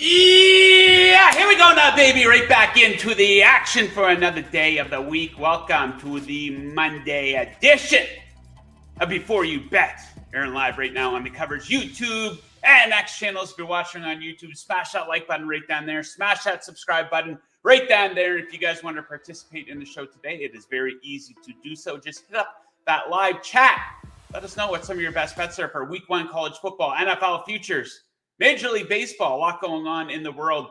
Yeah, here we go now, baby. Right back into the action for another day of the week. Welcome to the Monday edition of Before You Bet. Airing live right now on the Covers YouTube and X channels. If you're watching on YouTube, smash that like button right down there. Smash that subscribe button right down there. If you guys want to participate in the show today, it is very easy to do so. Just hit up that live chat. Let us know what some of your best bets are for Week 1 college football, NFL futures, Major League Baseball. A lot going on in the world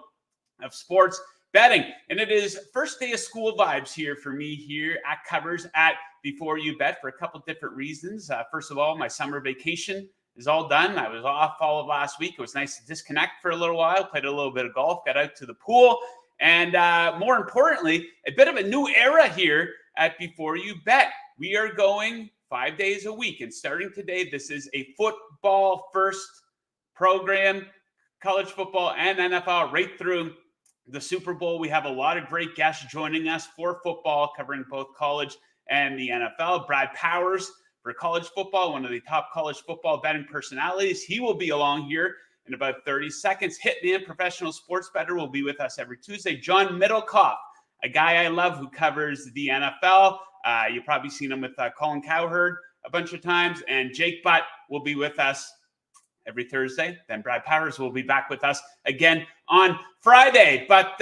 of sports betting. And it is first day of school vibes here for me here at Covers at Before You Bet for a couple different reasons. First of all, my summer vacation is all done. I was off all of last week. It was nice to disconnect for a little while, played a little bit of golf, got out to the pool. And more importantly, a bit of a new era here at Before You Bet. We are going 5 days a week. And starting today, this is a football first program, college football and NFL right through the Super Bowl. We have a lot of great guests joining us for football, covering both college and the NFL. Brad Powers for college football, one of the top college football betting personalities. He will be along here in about 30 seconds. Hitman, professional sports bettor, will be with us every Tuesday. John Middlecoff, a guy I love who covers the NFL. You've probably seen him with Colin Cowherd a bunch of times. And Jake Butt will be with us every Thursday. Then Brad Powers will be back with us again on Friday. But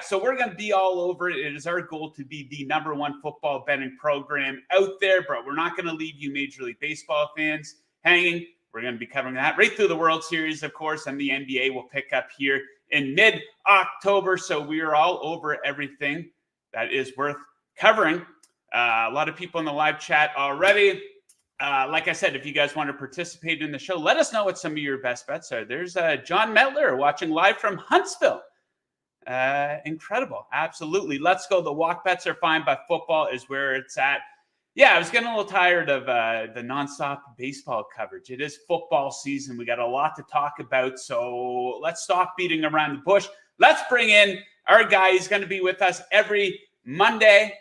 so we're going to be all over it. It is our goal to be the number one football betting program out there, but we're not going to leave you Major League Baseball fans hanging. We're going to be covering that right through the World Series, of course, and the NBA will pick up here in mid-October. So we are all over everything that is worth covering. A lot of people in the live chat already. Like I said, if you guys want to participate in the show, let us know what some of your best bets are. There's John Metler watching live from Huntsville. Incredible. Absolutely. Let's go. The walk bets are fine, but football is where it's at. Yeah, I was getting a little tired of the nonstop baseball coverage. It is football season. We got a lot to talk about, so let's stop beating around the bush. Let's bring in our guy. He's going to be with us every Monday,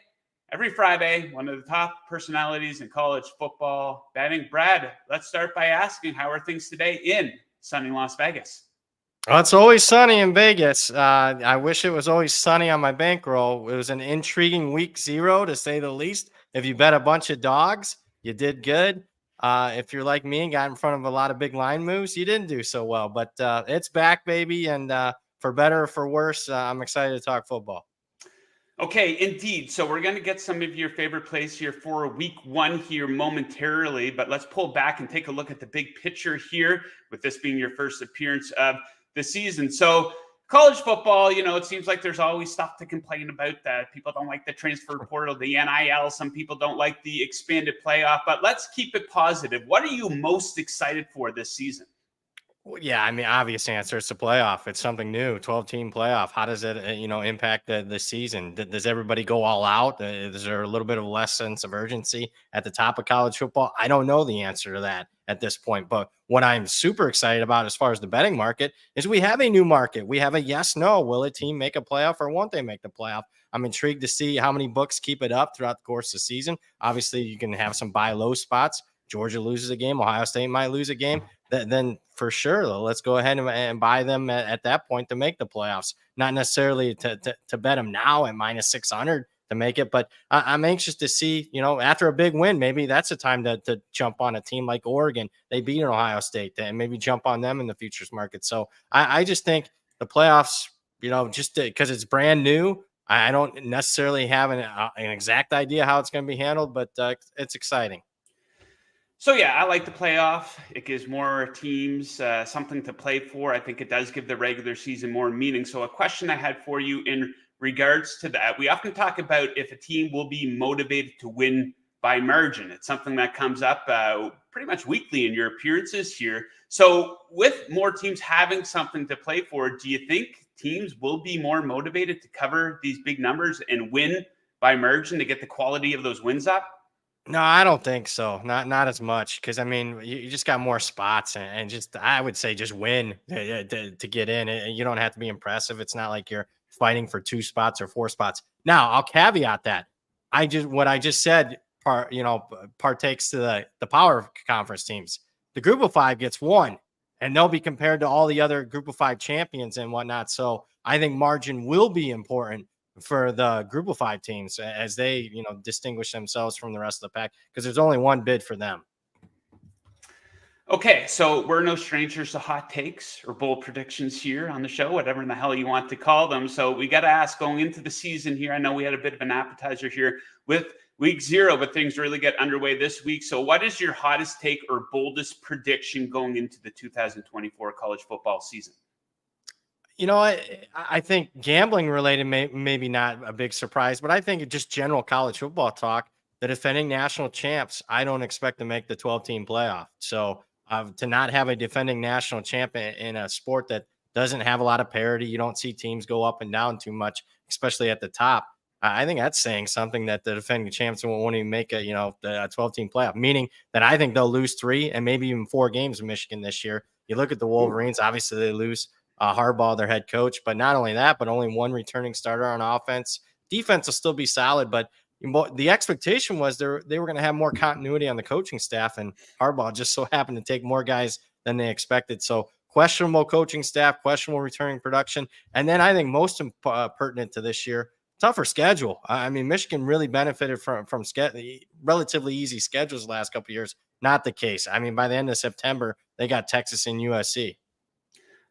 every Friday, one of the top personalities in college football betting. Brad, let's start by asking, how are things today in sunny Las Vegas? Well, it's always sunny in Vegas. I wish it was always sunny on my bankroll. It was an intriguing week 0, to say the least. If you bet a bunch of dogs, you did good. If you're like me and got in front of a lot of big line moves, you didn't do so well. But it's back, baby, and for better or for worse, I'm excited to talk football. Okay, indeed. So we're going to get some of your favorite plays here for week 1 here momentarily, but let's pull back and take a look at the big picture here, with this being your first appearance of the season. So college football, it seems like there's always stuff to complain about. That people don't like the transfer portal, the NIL. Some people don't like the expanded playoff, but let's keep it positive. What are you most excited for this season? Well, yeah, I mean, obvious answer, it's the playoff. It's something new, 12-team playoff. How does it, impact the season? Does everybody go all out? Is there a little bit of less sense of urgency at the top of college football? I don't know the answer to that at this point. But what I'm super excited about as far as the betting market is we have a new market. We have a yes, no. Will a team make a playoff or won't they make the playoff? I'm intrigued to see how many books keep it up throughout the course of the season. Obviously, you can have some buy low spots. Georgia loses a game, Ohio State might lose a game, then for sure, let's go ahead and buy them at that point to make the playoffs. Not necessarily to bet them now at minus 600 to make it, but I'm anxious to see, after a big win, maybe that's a time to jump on a team like Oregon. They beat Ohio State and maybe jump on them in the futures market. So I just think the playoffs, just because it's brand new, I don't necessarily have an exact idea how it's going to be handled, but it's exciting. So, yeah, I like the playoff. It gives more teams something to play for. I think it does give the regular season more meaning. So a question I had for you in regards to that, we often talk about if a team will be motivated to win by margin. It's something that comes up pretty much weekly in your appearances here. So with more teams having something to play for, do you think teams will be more motivated to cover these big numbers and win by margin to get the quality of those wins up? No, I don't think so. Not as much, because I mean, you just got more spots, and just I would say just win to get in. You don't have to be impressive. It's not like you're fighting for 2 spots or 4 spots. Now, I'll caveat that what I just said partakes to the power conference teams. The group of 5 gets 1. and they'll be compared to all the other Group of 5 champions and whatnot. So I think margin will be important for the Group of 5 teams as they, distinguish themselves from the rest of the pack, because there's only one bid for them. Okay, so we're no strangers to hot takes or bold predictions here on the show, whatever in the hell you want to call them. So we got to ask, going into the season here, I know we had a bit of an appetizer here with week 0, but things really get underway this week. So what is your hottest take or boldest prediction going into the 2024 college football season? I think gambling related, maybe not a big surprise, but I think just general college football talk, the defending national champs, I don't expect to make the 12-team playoff. So to not have a defending national champ in a sport that doesn't have a lot of parity, you don't see teams go up and down too much, especially at the top. I think that's saying something, that the defending champs won't even make the 12-team playoff, meaning that I think they'll lose 3 and maybe even 4 games in Michigan this year. You look at the Wolverines, obviously they lose Harbaugh, their head coach, but not only that, but only 1 returning starter on offense. Defense will still be solid, but the expectation was they were going to have more continuity on the coaching staff, and Harbaugh just so happened to take more guys than they expected. So questionable coaching staff, questionable returning production, and then I think most pertinent to this year, tougher schedule. I mean, Michigan really benefited from relatively easy schedules the last couple of years. Not the case. I mean, by the end of September, they got Texas and USC.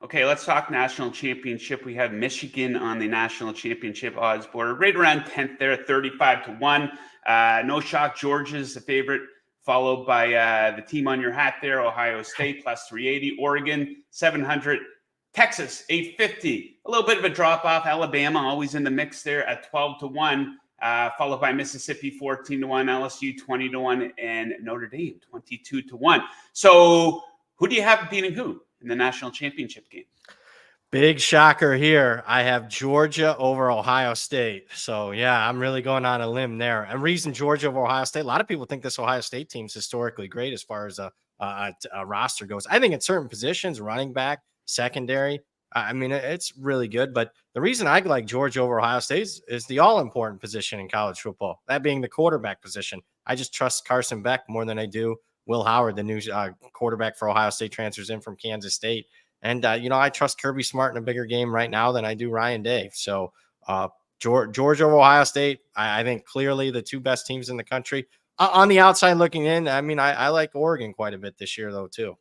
Okay, let's talk national championship. We have Michigan on the national championship odds board, right around 10th there, 35-1. No shock, Georgia's the favorite, followed by the team on your hat there, Ohio State plus 380, Oregon 700, Texas 850. A little bit of a drop off. Alabama always in the mix there at 12-1, followed by Mississippi 14-1, LSU 20-1, and Notre Dame 22-1. So who do you have beating who in the national championship game? Big shocker here. I have Georgia over Ohio State. So, yeah, I'm really going on a limb there. And reason Georgia over Ohio State, a lot of people think this Ohio State team's historically great as far as a roster goes. I think at certain positions, running back, secondary, I mean, it's really good. But the reason I like Georgia over Ohio State is the all-important position in college football, that being the quarterback position. I just trust Carson Beck more than I do Will Howard, the new quarterback for Ohio State, transfers in from Kansas State. And, I trust Kirby Smart in a bigger game right now than I do Ryan Day. So Georgia over Ohio State, I think clearly the 2 best teams in the country. On the outside looking in, I mean, I like Oregon quite a bit this year, though, too.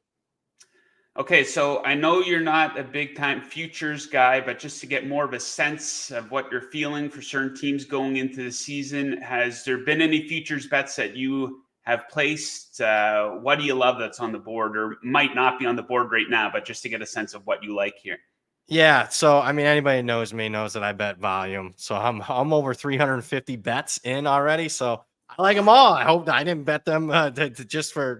Okay, so I know you're not a big-time futures guy, but just to get more of a sense of what you're feeling for certain teams going into the season, has there been any futures bets that you have placed? What do you love that's on the board, or might not be on the board right now, but just to get a sense of what you like here? Yeah, so I mean, anybody who knows me knows that I bet volume. So I'm over 350 bets in already. So I like them all. I hope I didn't bet them just for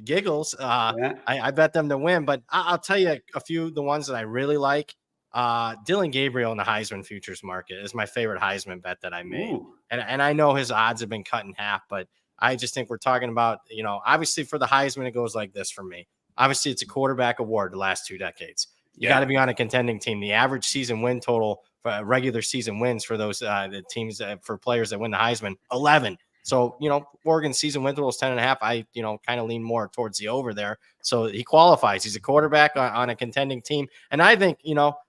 giggles. Yeah. I bet them to win, but I'll tell you a few the ones that I really like. Dylan Gabriel in the Heisman futures market is my favorite Heisman bet that I made, and I know his odds have been cut in half, but I just think we're talking about, obviously for the Heisman, it goes like this for me. Obviously, it's a quarterback award the last 2 decades. You got to be on a contending team. The average season win total for regular season wins for those the teams for players that win the Heisman, 11. So, Oregon's season win total is 10.5. I, kind of lean more towards the over there. So he qualifies. He's a quarterback on a contending team. And I think,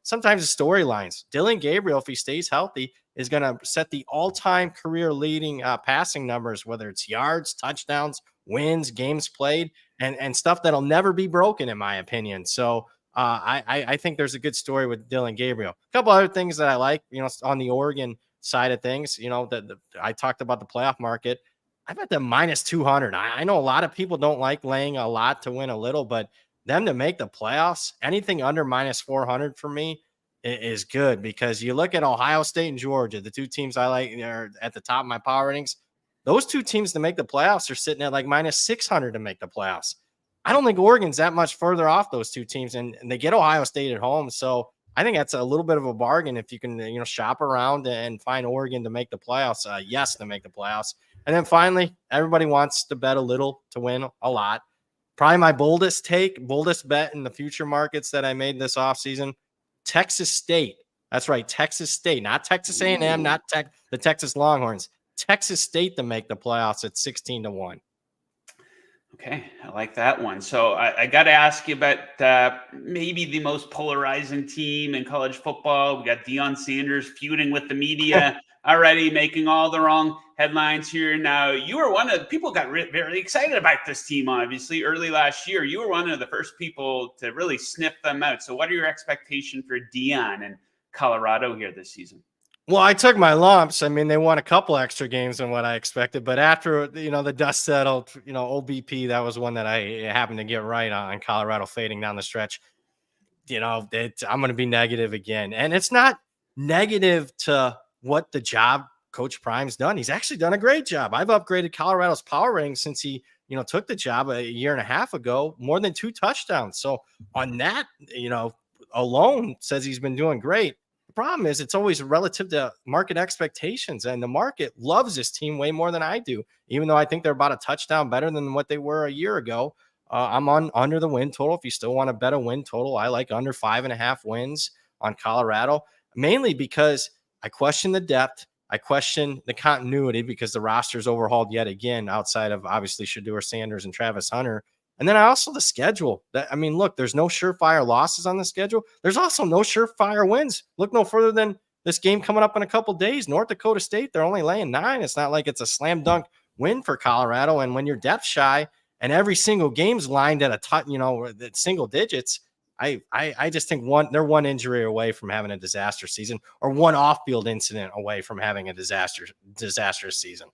sometimes the storylines, Dylan Gabriel, if he stays healthy, is going to set the all-time career leading passing numbers, whether it's yards, touchdowns, wins, games played, and stuff that'll never be broken, in my opinion. So I think there's a good story with Dylan Gabriel. A couple other things that I like, on the Oregon side of things, I talked about the playoff market. I bet them minus 200. I know a lot of people don't like laying a lot to win a little, but them to make the playoffs, anything under minus 400 for me is good, because you look at Ohio State and Georgia, the 2 teams I like are at the top of my power ratings. Those 2 teams to make the playoffs are sitting at like minus 600 to make the playoffs. I don't think Oregon's that much further off those 2 teams, and they get Ohio State at home. So I think that's a little bit of a bargain if you can, shop around and find Oregon to make the playoffs. Yes, to make the playoffs. And then finally, everybody wants to bet a little to win a lot. Probably my boldest bet in the future markets that I made this offseason, Texas State. That's right, Texas State, not Texas A&M, not the Texas Longhorns. Texas State to make the playoffs at 16-1. Okay, I like that one. So I got to ask you about maybe the most polarizing team in college football. We got Deion Sanders feuding with the media already, making all the wrong headlines here. Now, you were one of the people got very excited about this team, obviously, early last year. You were one of the first people to really sniff them out. So what are your expectations for Deion and Colorado here this season? Well, I took my lumps. I mean, they won a couple extra games than what I expected, but after the dust settled, OBP, that was one that I happened to get right on Colorado fading down the stretch. I'm going to be negative again, and it's not negative to what the job Coach Prime's done. He's actually done a great job. I've upgraded Colorado's power rating since he took the job a year and a half ago, more than 2 touchdowns. So on that, alone says he's been doing great. Problem is it's always relative to market expectations, and the market loves this team way more than I do, even though I think they're about a touchdown better than what they were a year ago. I'm on under the win total. If you still want to bet a win total, I like under 5.5 wins on Colorado, mainly because I question the depth. I question the continuity because the roster's overhauled yet again, outside of obviously Shedeur Sanders and Travis Hunter. And then I also the schedule. Look, there's no surefire losses on the schedule. There's also no surefire wins. Look no further than this game coming up in a couple days. North Dakota State, they're only laying 9. It's not like it's a slam dunk win for Colorado. And when you're depth shy and every single game's lined at single digits, I just think they're one injury away from having a disaster season, or one off-field incident away from having a disastrous season.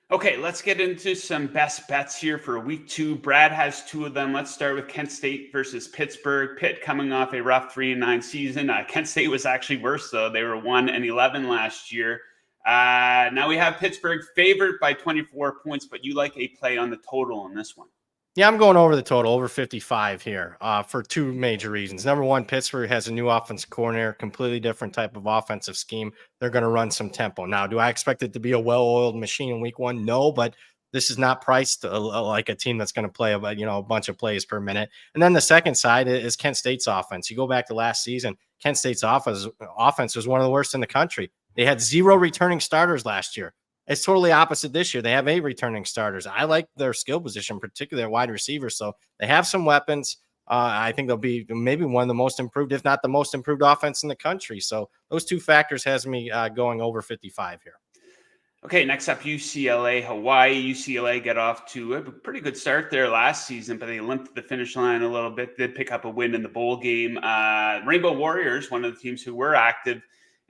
Okay, let's get into some best bets here for week 2. Brad has 2 of them. Let's start with Kent State versus Pittsburgh. Pitt coming off a rough 3-9 season. Kent State was actually worse, though. They were 1-11 last year. Now we have Pittsburgh favored by 24 points, but you like a play on the total on this one. Yeah, I'm going over the total, over 55 here, for 2 major reasons. Number one, Pittsburgh has a new offensive coordinator, completely different type of offensive scheme. They're going to run some tempo. Now, do I expect it to be a well-oiled machine in week 1? No, but this is not priced like a team that's going to play a bunch of plays per minute. And then the second side is Kent State's offense. You go back to last season, Kent State's offense was one of the worst in the country. They had 0 returning starters last year. It's totally opposite this year. They have 8 returning starters. I like their skill position, particularly their wide receivers. So they have some weapons. I think they'll be maybe one of the most improved, if not the most improved offense in the country. So those 2 factors has me going over 55 here. Okay, next up, UCLA, Hawaii. UCLA got off to a pretty good start there last season, but they limped to the finish line a little bit. Did pick up a win in the bowl game. Rainbow Warriors, one of the teams who were active.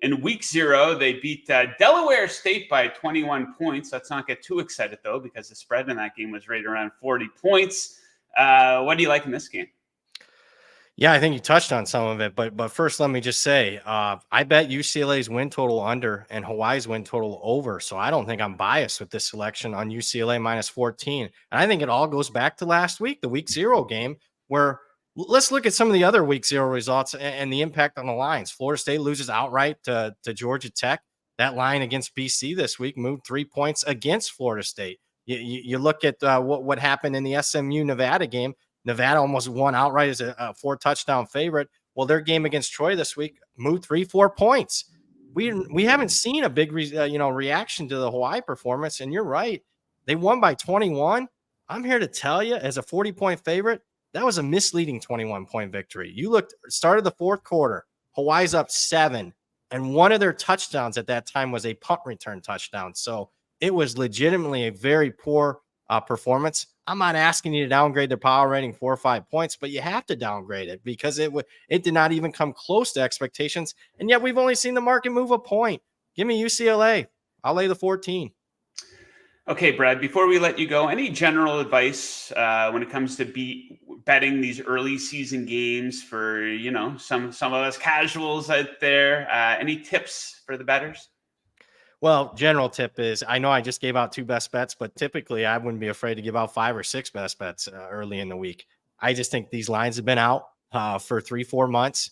In week 0, they beat Delaware State by 21 points. Let's not get too excited, though, because the spread in that game was right around 40 points. What do you like in this game? Yeah, I think you touched on some of it, but first, let me just say, I bet UCLA's win total under and Hawaii's win total over. So I don't think I'm biased with this selection on UCLA minus 14. And I think it all goes back to last week, the week 0 game, where let's look at some of the other week 0 results and the impact on the lines. Florida State loses outright to Georgia Tech. That line against BC this week moved 3 points against Florida State. You look at what happened in the SMU Nevada game. Nevada almost won outright as a 4 touchdown favorite. Well, their game against Troy this week moved 3-4 points. We haven't seen a big reaction to the Hawaii performance, and you're right. They won by 21. I'm here to tell you, as a 40-point favorite, that was a misleading 21-point victory. You looked, started the 4th quarter, Hawaii's up 7, and one of their touchdowns at that time was a punt return touchdown. So it was legitimately a very poor performance. I'm not asking you to downgrade their power rating 4 or 5 points, but you have to downgrade it because it did not even come close to expectations. And yet we've only seen the market move a point. Give me UCLA. I'll lay the 14. Okay, Brad, before we let you go, any general advice when it comes to betting these early season games for, some of us casuals out there? Any tips for the bettors? Well, general tip is, I know I just gave out 2 best bets, but typically I wouldn't be afraid to give out 5 or 6 best bets early in the week. I just think these lines have been out for 3-4 months.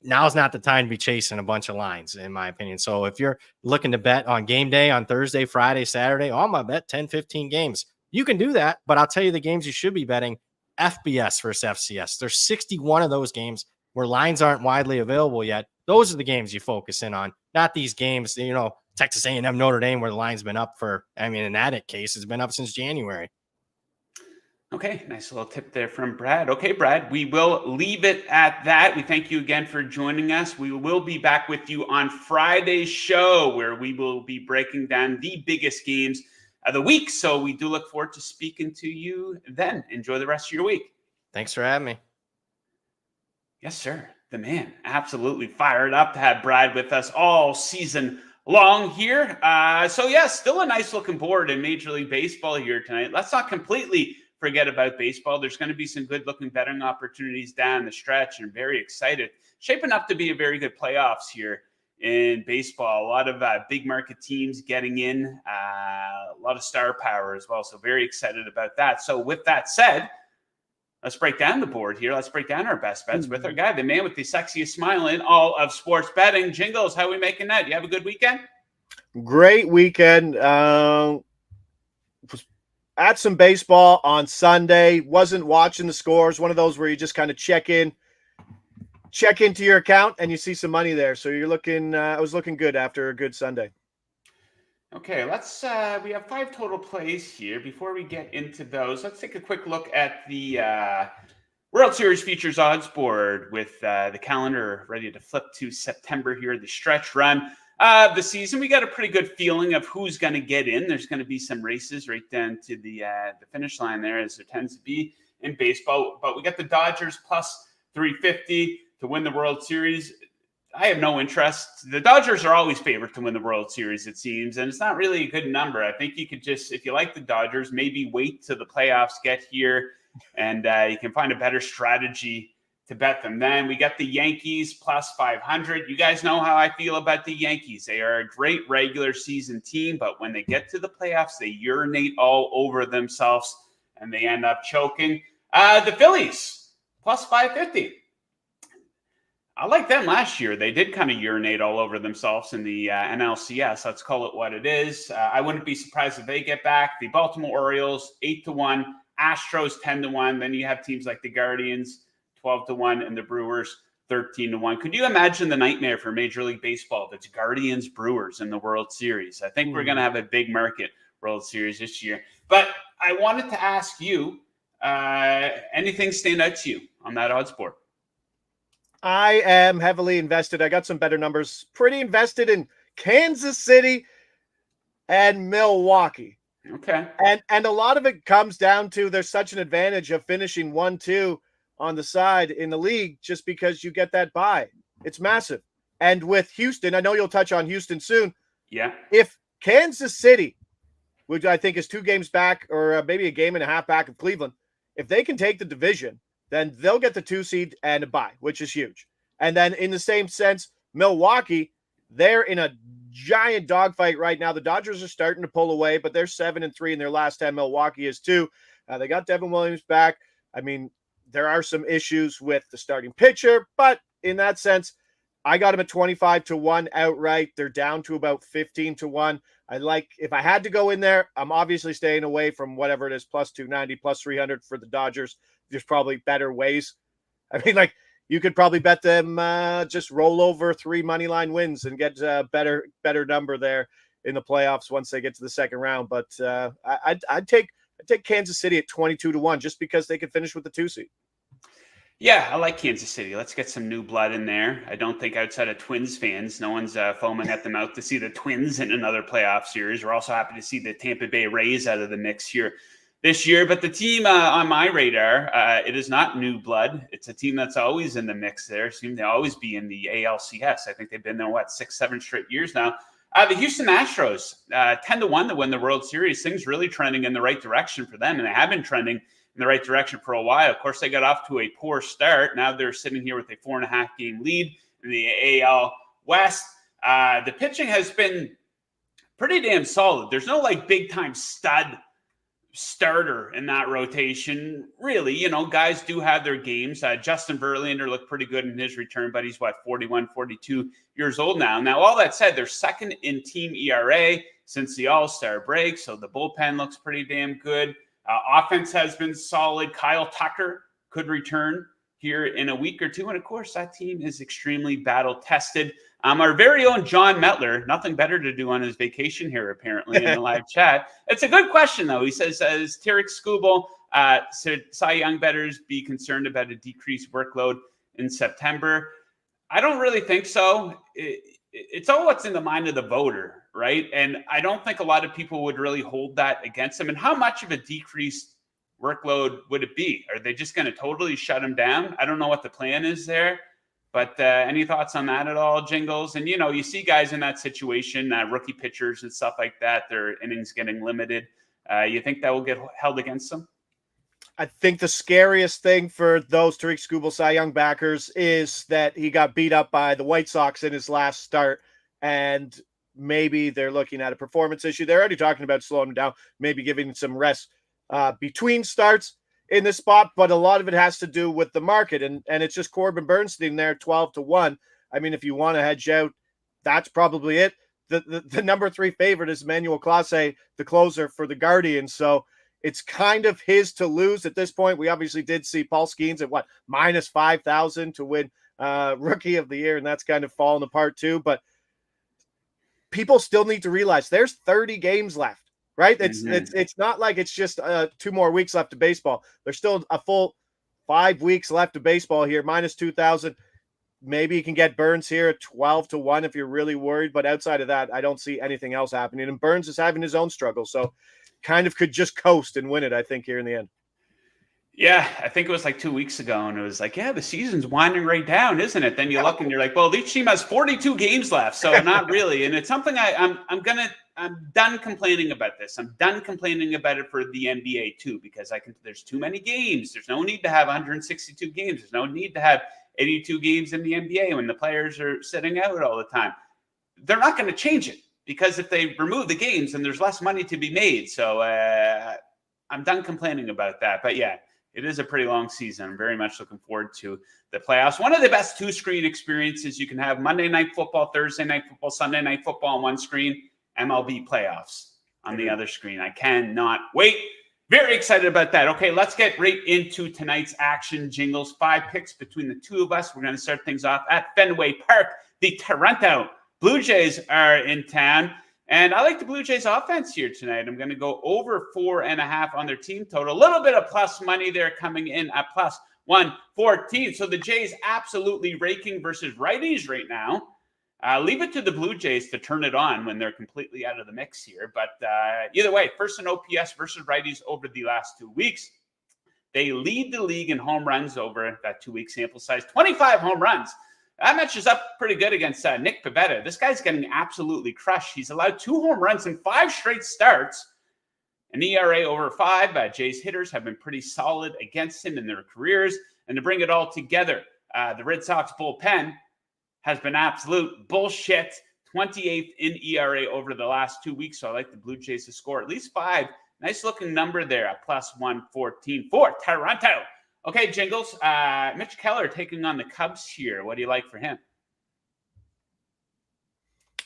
Now's not the time to be chasing a bunch of lines, in my opinion. So if you're looking to bet on game day on Thursday, Friday, Saturday, I'm going to bet 10, 15 games. You can do that, but I'll tell you the games you should be betting: FBS versus FCS. There's 61 of those games where lines aren't widely available yet. Those are the games you focus in on, not these games, Texas A&M, Notre Dame, where the line's been up in that case, it's been up since January. Okay, nice little tip there from Brad. Okay, Brad, we will leave it at that. We thank you again for joining us. We will be back with you on Friday's show where we will be breaking down the biggest games of the week. So we do look forward to speaking to you then. Enjoy the rest of your week. Thanks for having me. Yes, sir. The man. Absolutely fired up to have Brad with us all season long here. Still a nice looking board in Major League Baseball here tonight. Let's not completely forget about baseball. There's going to be some good looking betting opportunities down the stretch, and very excited. Shaping up to be a very good playoffs here in baseball. A lot of big market teams getting in, a lot of star power as well. So very excited about that. So with that said, let's break down the board here. Let's break down our best bets with our guy, the man with the sexiest smile in all of sports betting. Jingles, how are we making that? You have a good weekend? Great weekend. At some baseball on Sunday. Wasn't watching the scores. One of those where you just kind of check into your account and you see some money there. So you're looking. I was looking good after a good Sunday. Okay, let's. We have 5 total plays here. Before we get into those, let's take a quick look at the World Series Futures odds board with the calendar ready to flip to September here, the stretch run of the season. We got a pretty good feeling of who's going to get in. There's going to be some races right down to the finish line there, as there tends to be in baseball. But we got the Dodgers plus 350 to win the World Series. I have no interest. The Dodgers are always favored to win the World Series, it seems, and it's not really a good number. I think you could just, if you like the Dodgers, maybe wait till the playoffs get here, and you can find a better strategy to bet them. Then we got the Yankees plus 500. You guys know how I feel about the Yankees. They are a great regular season team, but when they get to the playoffs, they urinate all over themselves, and they end up choking. The Phillies plus 550. I like them last year. They did kind of urinate all over themselves in the NLCS. Let's call it what it is. I wouldn't be surprised if they get back. The Baltimore Orioles, 8-1. Astros, 10-1. Then you have teams like the Guardians, 12-1, and the Brewers, 13-1. Could you imagine the nightmare for Major League Baseball if it's Guardians Brewers in the World Series? I think we're going to have a big market World Series this year. But I wanted to ask you, anything stand out to you on that odds board? I am heavily invested. I got some better numbers. Pretty invested in Kansas City and Milwaukee. Okay. And a lot of it comes down to there's such an advantage of finishing 1-2 on the side in the league just because you get that bye. It's massive. And with Houston, I know you'll touch on Houston soon. Yeah. If Kansas City, which I think is 2 games back or maybe a game and a half back of Cleveland, if they can take the division, then they'll get the 2 seed and a bye, which is huge. And then in the same sense, Milwaukee, they're in a giant dogfight right now. The Dodgers are starting to pull away, but they're 7-3 in their last 10. Milwaukee is 2. They got Devin Williams back. I mean, there are some issues with the starting pitcher, but in that sense, I got them at 25-1 outright. They're down to about 15-1. I like, if I had to go in there, I'm obviously staying away from whatever it is, plus 290, plus 300 for the Dodgers. There's probably better ways. I mean, like, you could probably bet them just roll over 3 money line wins and get a better number there in the playoffs once they get to the second round. But I'd take Kansas City at 22-1 just because they could finish with the 2 seed. Yeah, I like Kansas City. Let's get some new blood in there. I don't think outside of Twins fans, no one's foaming at the mouth to see the Twins in another playoff series. We're also happy to see the Tampa Bay Rays out of the mix here this year. But the team on my radar, it is not new blood. It's a team that's always in the mix there. Seem to always be in the ALCS. I think they've been there, 6-7 straight years now. The Houston Astros, 10-1 to win the World Series. Things really trending in the right direction for them, and they have been trending in the right direction for a while. Of course, they got off to a poor start. Now they're sitting here with a 4.5 game lead in the AL West. The pitching has been pretty damn solid. There's no big time stud starter in that rotation. Really, guys do have their games. Justin Verlander looked pretty good in his return, but he's 41, 42 years old now. Now, all that said, they're second in team ERA since the All-Star break. So the bullpen looks pretty damn good. Offense has been solid. Kyle Tucker could return here in a week or two. And of course, that team is extremely battle tested. Our very own John Metler, nothing better to do on his vacation here, apparently, in the live chat. It's a good question, though. He says, is Tarek Skubal Should Cy Young bettors be concerned about a decreased workload in September? I don't really think so. It's all what's in the mind of the voter, right? And I don't think a lot of people would really hold that against him. And how much of a decreased workload would it be? Are they just going to totally shut him down? I don't know what the plan is there. But any thoughts on that at all, Jingles? And, you see guys in that situation, rookie pitchers and stuff like that, their innings getting limited. You think that will get held against them? I think the scariest thing for those Tariq Skubal Cy Young backers is that he got beat up by the White Sox in his last start, and maybe they're looking at a performance issue. They're already talking about slowing him down, maybe giving him some rest between starts in this spot, but a lot of it has to do with the market, and it's just Corbin Bernstein there, 12-1. I mean, if you want to hedge out, that's probably it. The number 3 favorite is Emmanuel Clase, the closer for the Guardians, so it's kind of his to lose at this point. We obviously did see Paul Skeens at minus 5,000 to win Rookie of the Year, and that's kind of fallen apart too. But people still need to realize there's 30 games left, right? It's not like it's just 2 more weeks left of baseball. There's still a full 5 weeks left of baseball here. Minus 2,000. Maybe you can get Burns here at 12-1 if you're really worried. But outside of that, I don't see anything else happening. And Burns is having his own struggle, so kind of could just coast and win it, I think, here in the end. Yeah, I think it was like 2 weeks ago, and it was like, yeah, the season's winding right down, isn't it? Then you look and you're like, well, each team has 42 games left, so not really. And it's something I'm done complaining about this. I'm done complaining about it for the NBA too, because there's too many games. There's no need to have 162 games. There's no need to have 82 games in the NBA when the players are sitting out all the time. They're not going to change it, because if they remove the games, then there's less money to be made. So I'm done complaining about that. But yeah, it is a pretty long season. I'm very much looking forward to the playoffs. One of the best 2-screen experiences you can have: Monday Night Football, Thursday Night Football, Sunday Night Football on one screen, MLB playoffs on the other screen. I cannot wait. Very excited about that. Okay, let's get right into tonight's action, Jingles. 5 picks between the two of us. We're going to start things off at Fenway Park. The Toronto Blue Jays are in town, and I like the Blue Jays offense here tonight. I'm going to go over 4.5 on their team total. A little bit of plus money there coming in at plus 114. So the Jays absolutely raking versus righties right now. Leave it to the Blue Jays to turn it on when they're completely out of the mix here. But either way, first in OPS versus righties over the last 2 weeks. They lead the league in home runs over that 2-week sample size, 25 home runs. That matches up pretty good against Nick Pivetta. This guy's getting absolutely crushed. He's allowed 2 home runs in 5 straight starts. An ERA over 5. Jays hitters have been pretty solid against him in their careers. And to bring it all together, the Red Sox bullpen has been absolute bullshit. 28th in ERA over the last 2 weeks. So I like the Blue Jays to score at least 5. Nice looking number there at plus 114 for Toronto. Okay, Jingles. Mitch Keller taking on the Cubs here. What do you like for him?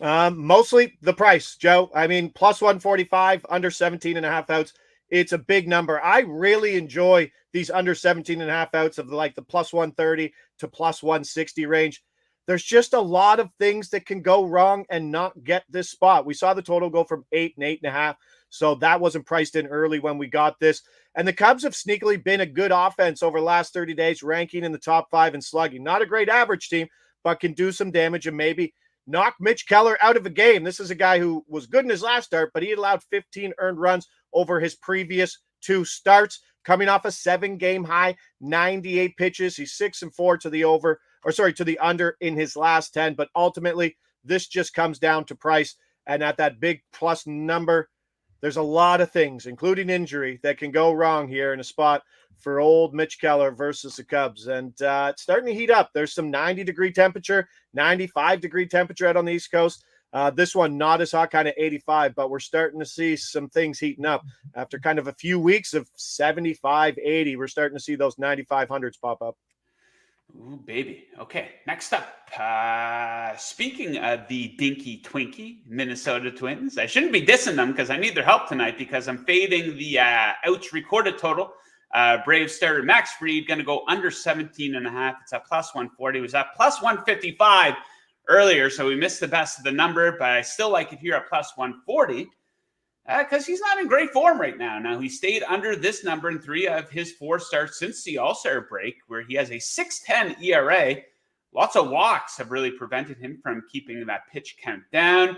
Mostly the price, Joe. I mean, plus 145, under 17.5 outs. It's a big number. I really enjoy these under 17.5 outs of the plus 130 to plus 160 range. There's just a lot of things that can go wrong and not get this spot. We saw the total go from 8 and 8.5. So that wasn't priced in early when we got this. And the Cubs have sneakily been a good offense over the last 30 days, ranking in the top 5 in slugging. Not a great average team, but can do some damage and maybe knock Mitch Keller out of a game. This is a guy who was good in his last start, but he allowed 15 earned runs over his previous 2 starts, coming off a 7-game high, 98 pitches. He's 6-4 to the under in his last 10. But ultimately, this just comes down to price. And at that big plus number, there's a lot of things, including injury, that can go wrong here in a spot for old Mitch Keller versus the Cubs. And it's starting to heat up. There's some 90-degree temperature, 95-degree temperature out on the East Coast. This one not as hot, kind of 85, but we're starting to see some things heating up. After kind of a few weeks of 75, 80, we're starting to see those 9500s pop up. Ooh, baby. Okay, next up. Speaking of the Dinky Twinkie Minnesota Twins, I shouldn't be dissing them because I need their help tonight because I'm fading the outs recorded total. Brave starter Max Fried going to go under 17.5. It's at plus 140. It was at plus 155 earlier, so we missed the best of the number, but I still like it here at plus 140. because he's not in great form right now. Now, he stayed under this number in 3 of his 4 starts since the All-Star break, where he has a 6.10 ERA. Lots of walks have really prevented him from keeping that pitch count down.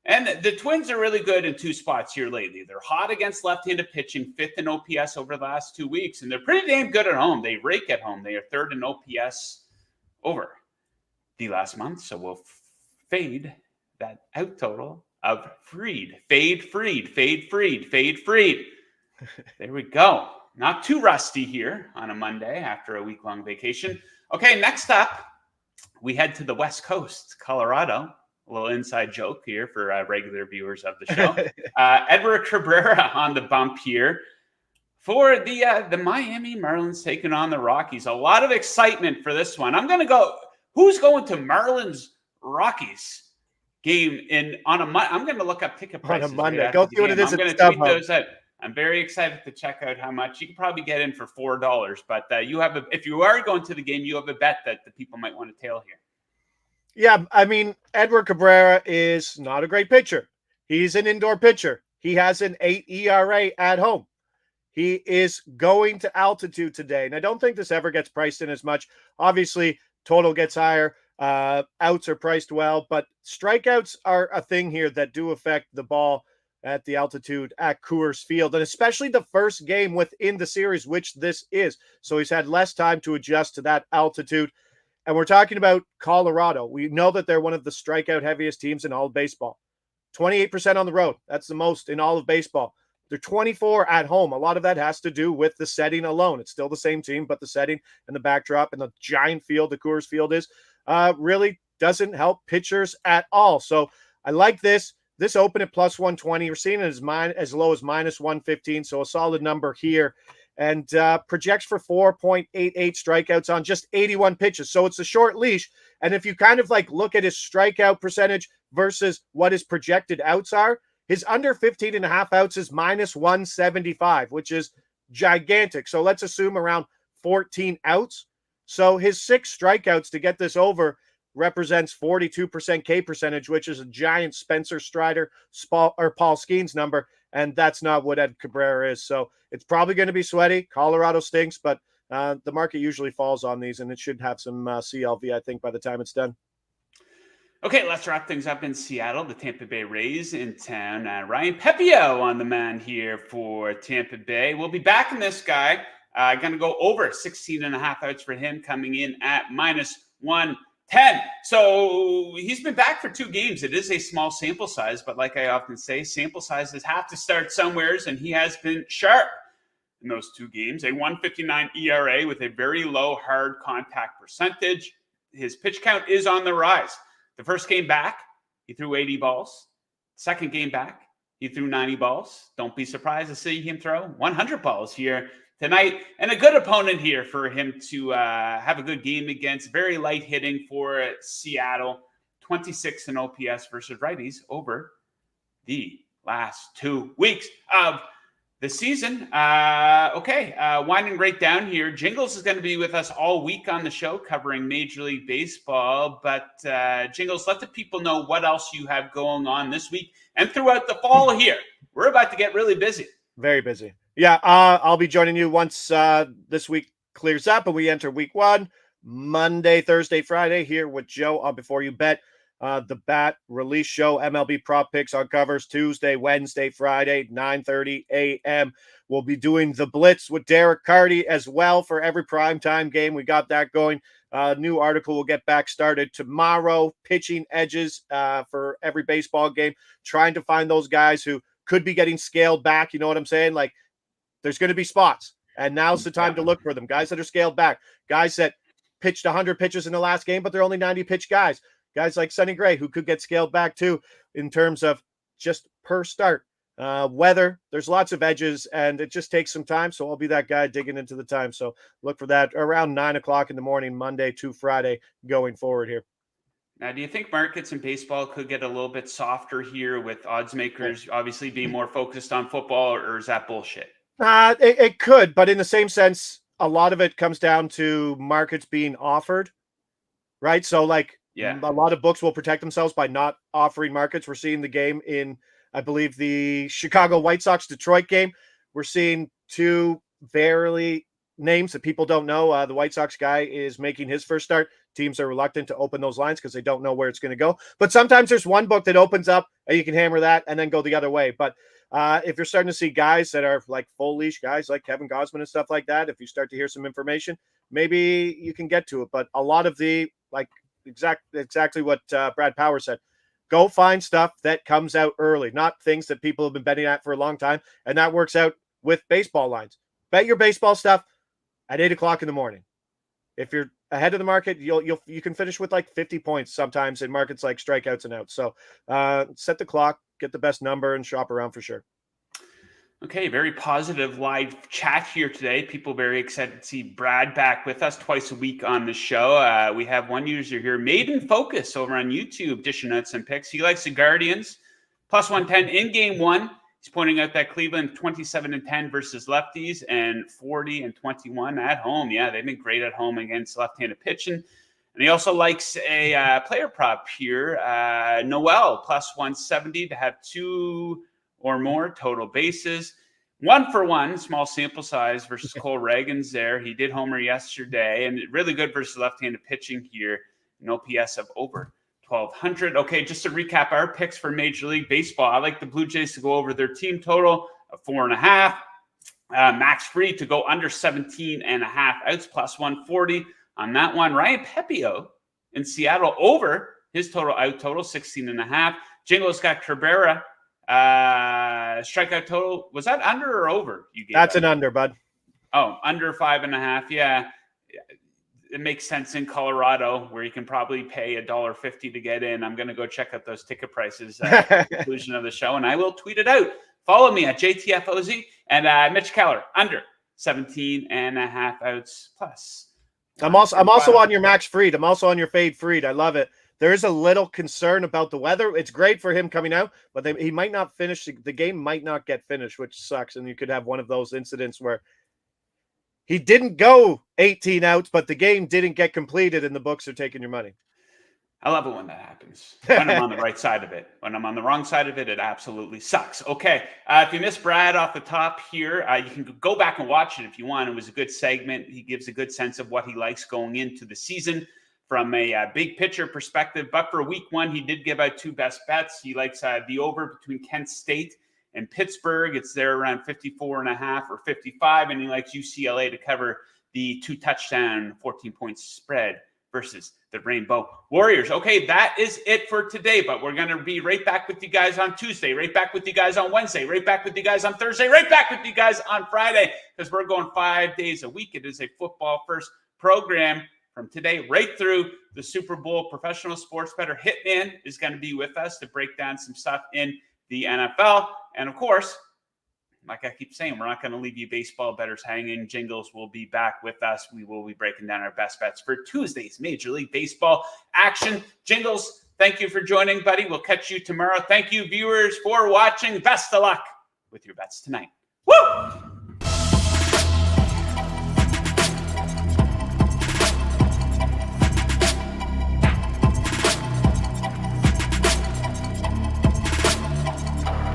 And the Twins are really good in 2 spots here lately. They're hot against left-handed pitching, 5th in OPS over the last 2 weeks, and they're pretty damn good at home. They rake at home. They are 3rd in OPS over the last month, so we'll fade that out total of Fried. Fade Fried. There we go. Not too rusty here on a Monday after a week-long vacation. Okay, next up, we head to the West Coast, Colorado. A little inside joke here for regular viewers of the show. Edward Cabrera on the bump here for the Miami Marlins taking on the Rockies. A lot of excitement for this one. I'm going to go. Who's going to Marlins Rockies game I'm going to look up ticket prices on a Monday. Right Go see what it is. I'm going to tweet those out. I'm very excited to check out how much. You can probably get in for $4, but if you are going to the game, you have a bet that the people might want to tail here. Yeah, I mean, Edward Cabrera is not a great pitcher. He's an indoor pitcher. He has an 8 ERA at home. He is going to altitude today, and I don't think this ever gets priced in as much. Obviously, total gets higher. Outs are priced well, but strikeouts are a thing here that do affect the ball at the altitude at Coors Field, and especially the first game within the series, which this is. So he's had less time to adjust to that altitude. And we're talking about Colorado. We know that they're one of the strikeout heaviest teams in all of baseball. 28% on the road. That's the most in all of baseball. They're 24 at home. A lot of that has to do with the setting alone. It's still the same team, but the setting and the backdrop and the giant field the Coors Field is really doesn't help pitchers at all. So I like this. This opened at plus 120. We're seeing it as low as minus 115. So a solid number here. And projects for 4.88 strikeouts on just 81 pitches. So it's a short leash. And if you kind of like look at his strikeout percentage versus what his projected outs are, his under 15 and a half outs is minus 175, which is gigantic. So let's assume around 14 outs. So his 6 strikeouts to get this over represents 42% K percentage, which is a giant Spencer Strider or Paul Skeens number. And that's not what Ed Cabrera is. So it's probably going to be sweaty. Colorado stinks, but the market usually falls on these, and it should have some CLV, I think, by the time it's done. Okay, let's wrap things up in Seattle. The Tampa Bay Rays in town. Ryan Pepio on the man here for Tampa Bay. We'll be back in this guy. Going to go over 16 and a half outs for him, coming in at minus 110. So he's been back for 2 games. It is a small sample size, but like I often say, sample sizes have to start somewheres, and he has been sharp in those 2 games. A 159 ERA with a very low hard contact percentage. His pitch count is on the rise. The first game back, he threw 80 balls. Second game back, he threw 90 balls. Don't be surprised to see him throw 100 balls here tonight, and a good opponent here for him to have a good game against. Very light hitting for Seattle, 26 in OPS versus righties over the last 2 weeks of the season. Winding right down here. Jingles is going to be with us all week on the show covering Major League Baseball. But Jingles, let the people know what else you have going on this week and throughout the fall here. We're about to get really busy. Very busy. Yeah, I'll be joining you once this week clears up and we enter week 1, Monday, Thursday, Friday here with Joe on Before You Bet. The Bat release show, MLB prop picks on covers Tuesday, Wednesday, Friday, 9:30 a.m. We'll be doing the Blitz with Derek Carty as well for every primetime game. We got that going. New article will get back started tomorrow. Pitching edges for every baseball game. Trying to find those guys who could be getting scaled back. You know what I'm saying? Like, there's going to be spots. And now's the time to look for them. Guys that are scaled back. Guys that pitched 100 pitches in the last game, but they're only 90 pitch guys. Guys like Sonny Gray, who could get scaled back too in terms of just per start. Weather, there's lots of edges, and it just takes some time. So I'll be that guy digging into the time. So look for that around 9 o'clock in the morning, Monday to Friday going forward here. Now, do you think markets in baseball could get a little bit softer here with odds makers obviously being more focused on football, or is that bullshit? It could, but in the same sense, a lot of it comes down to markets being offered, right? So, like, a lot of books will protect themselves by not offering markets. We're seeing the game in I believe the Chicago White Sox Detroit game, we're seeing two barely names that people don't know. The White Sox guy is making his first start. Teams are reluctant to open those lines because they don't know where it's going to go. But sometimes there's one book that opens up and you can hammer that and then go the other way. But if you're starting to see guys that are like full leash guys like Kevin Gausman and stuff like that, if you start to hear some information, maybe you can get to it. But a lot of the like exactly what Brad Powers said. Go find stuff that comes out early, not things that people have been betting at for a long time. And that works out with baseball lines. Bet your baseball stuff at 8:00 in the morning. If you're ahead of the market, you can finish with like 50 points sometimes in markets like strikeouts and outs. So set the clock, get the best number, and shop around for sure. Okay, very positive live chat here today. People very excited to see Brad back with us twice a week on the show. We have one user here, Maiden Focus, over on YouTube, dishing out some picks. He likes the Guardians, plus 110 in game one. He's pointing out that Cleveland 27-10 versus lefties and 40-21 at home. Yeah, they've been great at home against left-handed pitching. And he also likes a player prop here, Noel, plus 170 to have 2 or more total bases. 1-for-1, small sample size versus Cole Reagans there. He did homer yesterday, and really good versus left-handed pitching here. An OPS of over 1,200. Okay, just to recap our picks for Major League Baseball, I like the Blue Jays to go over their team total of 4.5. Max Fried to go under 17.5 outs, plus 140 on that one. Ryan Pepio in Seattle over his total out total, 16.5. Jingles got Cabrera. Strikeout total, was that under or over? You gave That's an under, bud. Oh, under 5.5. Yeah. It makes sense in Colorado, where you can probably pay $1.50 to get in. I'm going to go check out those ticket prices at the conclusion of the show, and I will tweet it out. Follow me at JTFOZ and Mitch Keller under 17.5 outs plus. I'm also on your Max Fried. I'm also on your fade Fried. I love it. There is a little concern about the weather. It's great for him coming out, but he might not finish. The game might not get finished, which sucks. And you could have one of those incidents where he didn't go 18 outs, but the game didn't get completed and the books are taking your money. I love it when that happens, when I'm on the right side of it. When I'm on the wrong side of it, it absolutely sucks. Okay, if you missed Brad off the top here, you can go back and watch it if you want. It was a good segment. He gives a good sense of what he likes going into the season from a big picture perspective. But for week one, he did give out 2 best bets. He likes the over between Kent State and Pittsburgh. It's there around 54.5 or 55. And he likes UCLA to cover the 2-touchdown, 14-point spread versus the Rainbow Warriors. Okay, that is it for today. But we're going to be right back with you guys on Tuesday, right back with you guys on Wednesday, right back with you guys on Thursday, right back with you guys on Friday, because we're going 5 days a week. It is a football-first program. From today right through the Super Bowl. Professional sports bettor Hitman is going to be with us to break down some stuff in the NFL. And of course, like I keep saying, we're not going to leave you baseball bettors hanging. Jingles will be back with us. We will be breaking down our best bets for Tuesday's Major League Baseball action. Jingles, thank you for joining, buddy. We'll catch you tomorrow. Thank you, viewers, for watching. Best of luck with your bets tonight. Woo!